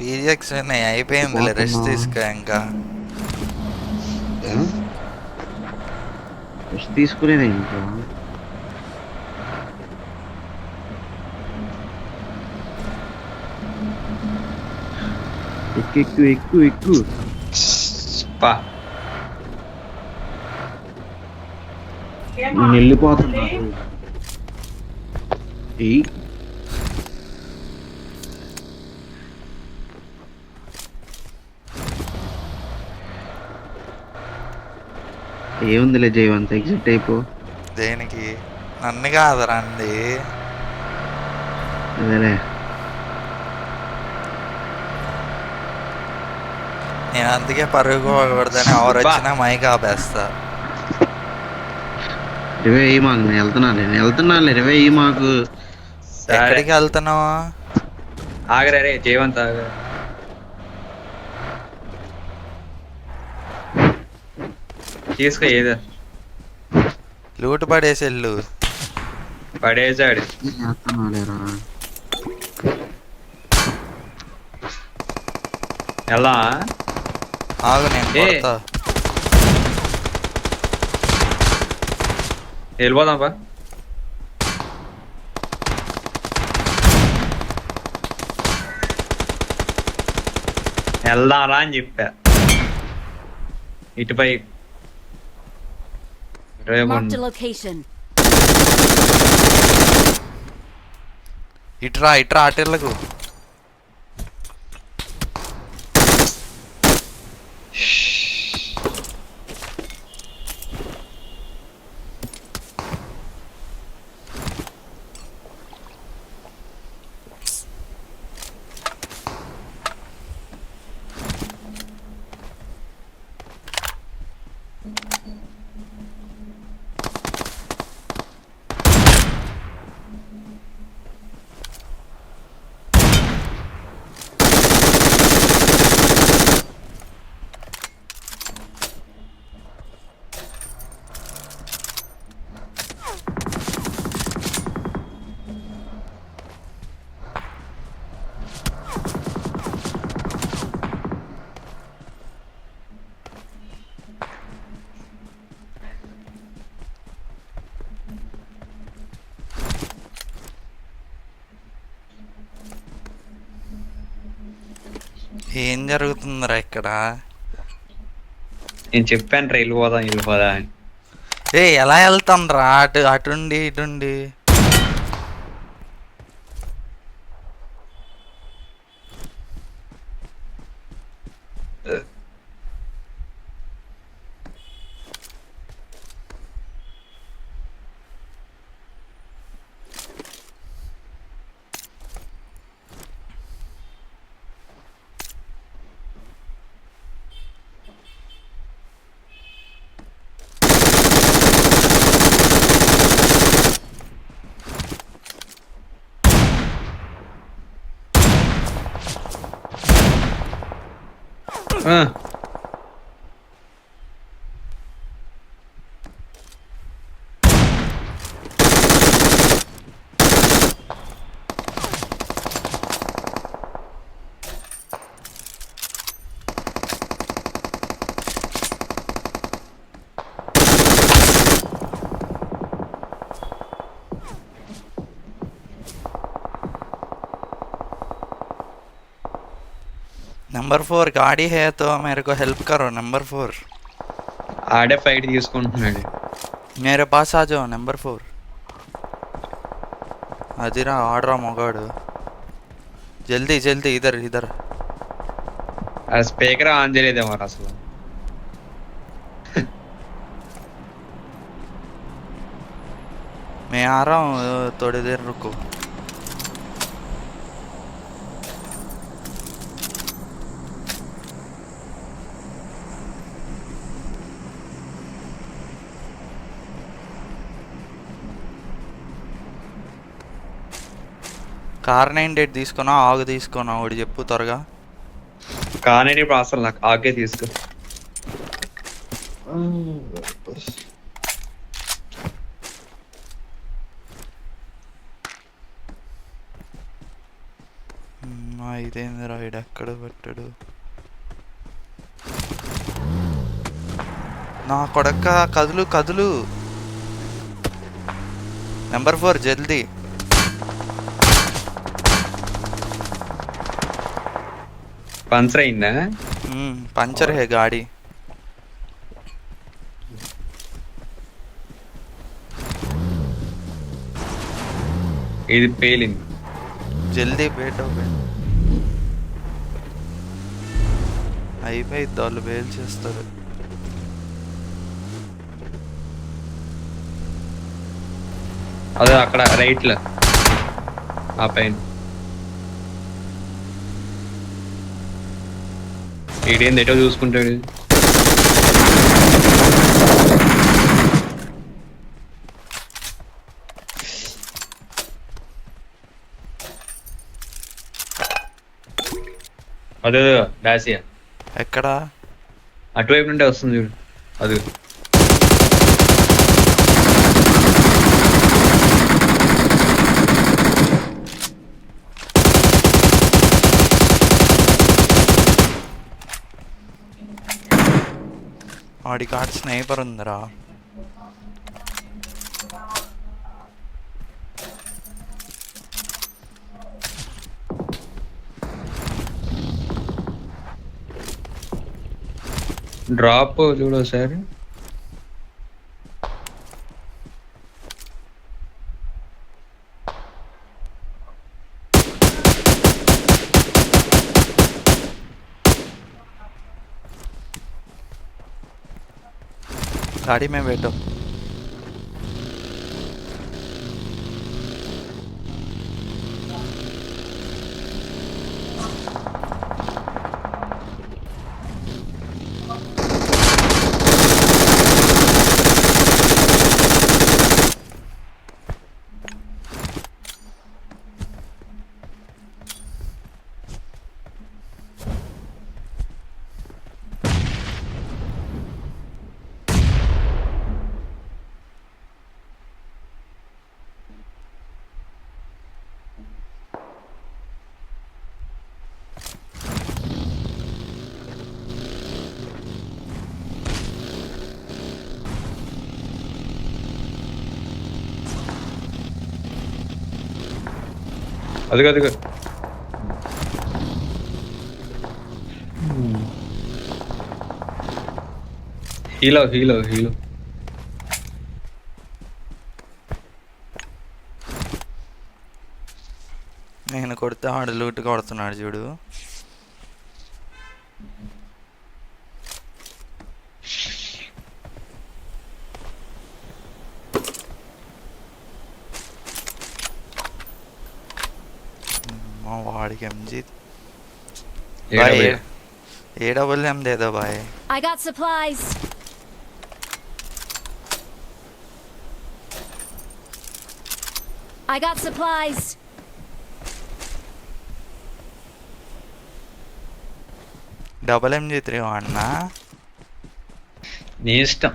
పీజెక్స్ అయిపోయిందిలే, రెస్ట్ తీసుకో. ఇంకా రెస్ట్ తీసుకునేది ఇంకా. ఎక్కు ఎక్కు ఎక్కు ఎక్కు. పా నేను వెళ్ళిపోతున్నాను. ఏముందిలే జయవంత్, ఎగ్జిట్ అయిపో. దేనికి? నన్ను కాదురండి. అదేలే. నేను అందుకే పరుగుకోకూడదని ఎవరు వచ్చినా మైక్ ఆపేస్తా. ఇరవై మాకు నేను వెళ్తున్నాను. ఇరవై మాకు. ఎక్కడికి వెళ్తున్నావు? ఆగరే రే జయవంత్ ఆగ. తీసుకో ఏదో లూటు పడేసి వెళ్ళు. పడేసాడు. చేస్తున్నాలేరా. ఎలా ఆగు నేను కొడతా. వెళ్ళిపోదాం పా. వెళ్దాం రా అని చెప్పా. ఇటుపై Marked a location. ఇట్రా అటెళ్ళకు. ఏం జరుగుతుందిరా ఇక్కడ? నేను చెప్పాను రా వెళ్ళిపోదా అని. ఎలా వెళ్తాను రా? అటుండి ఇటుండి. नंबर 4 गाड़ी है तो मेरे को हेल्प करो नंबर 4 ఆడే ఫైట్ తీసుకుంటున్నాడు. मेरे पास आ जाओ नंबर 4 అదిరా ఆడరా మొగాడు జల్దీ జల్దీ ఇధర్ ఇధర్ ఆ స్పీకర్ ఆన్ చేయలేదేమో అసలు. मैं आ रहा हूँ थोड़ी देर रुको కార్ 98 తీసుకున్నా ఆగు తీసుకున్నా ఒకటి చెప్పు త్వరగా కానీ ఇప్పుడు అసలు నాకు ఆగే తీసుకో. ఇదేందిరా ఇడు ఎక్కడ పెట్టాడు నా కొడక కదులు కదులు నెంబర్ 4 జల్దీ పంచర్ అయిందా? पंचर है गाड़ी ఇది పేలింది. జల్దీ బయట అయిపోయింది వాళ్ళు వేలు చేస్తారు అదే అక్కడ రైట్ లో ఆ పైన ఈడేంది ఎటో చూసుకుంటాడు. అదే డాసియా ఎక్కడ అటువైపు నుండే వస్తుంది చూడు. అది వాడి కార్డ్ స్నైపర్ ఉందిరా డ్రాప్ చూడు సార్. गाड़ी में बैठो అదిగో అదిగో హీలో హీలో హీలో నేను కొడితే ఆడు లూట్ కొడుతున్నాడు చూడు వాడికి ఎంజీ ఏ డబుల్ ఎం దేదో boy I got supplies. I got supplies. Double MG3 వాడినా. నీ ఇష్టం.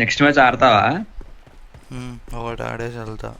నెక్స్ట్ మ్యాచ్ ఆడతావా? ఒకటి ఆడేసి వెళ్తా.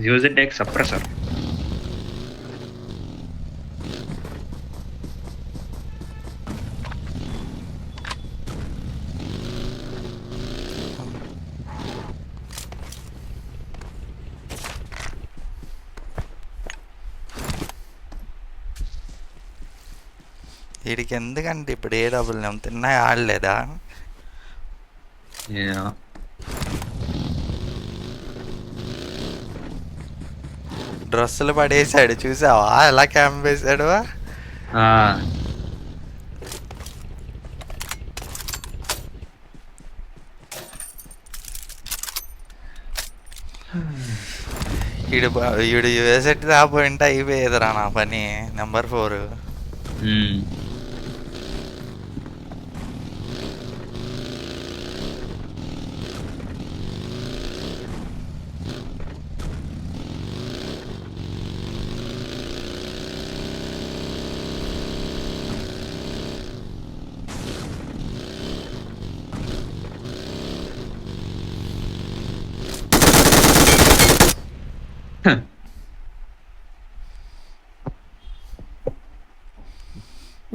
use it like suppressor. వీడికి ఎందుకంటే ఇప్పుడు ఏ డబ్బులు తిన్నాయి ఆడలేదా? Yeah. డ్రెస్సులు పడేసాడు చూసావా ఎలా క్యాంప్ వేసాడు. వీడు యూఎస్ఎట్ రాపోయింటే అయిపోయేదిరా నా పని. Number 4.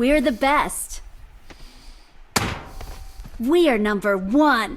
We're the best. We are number 1.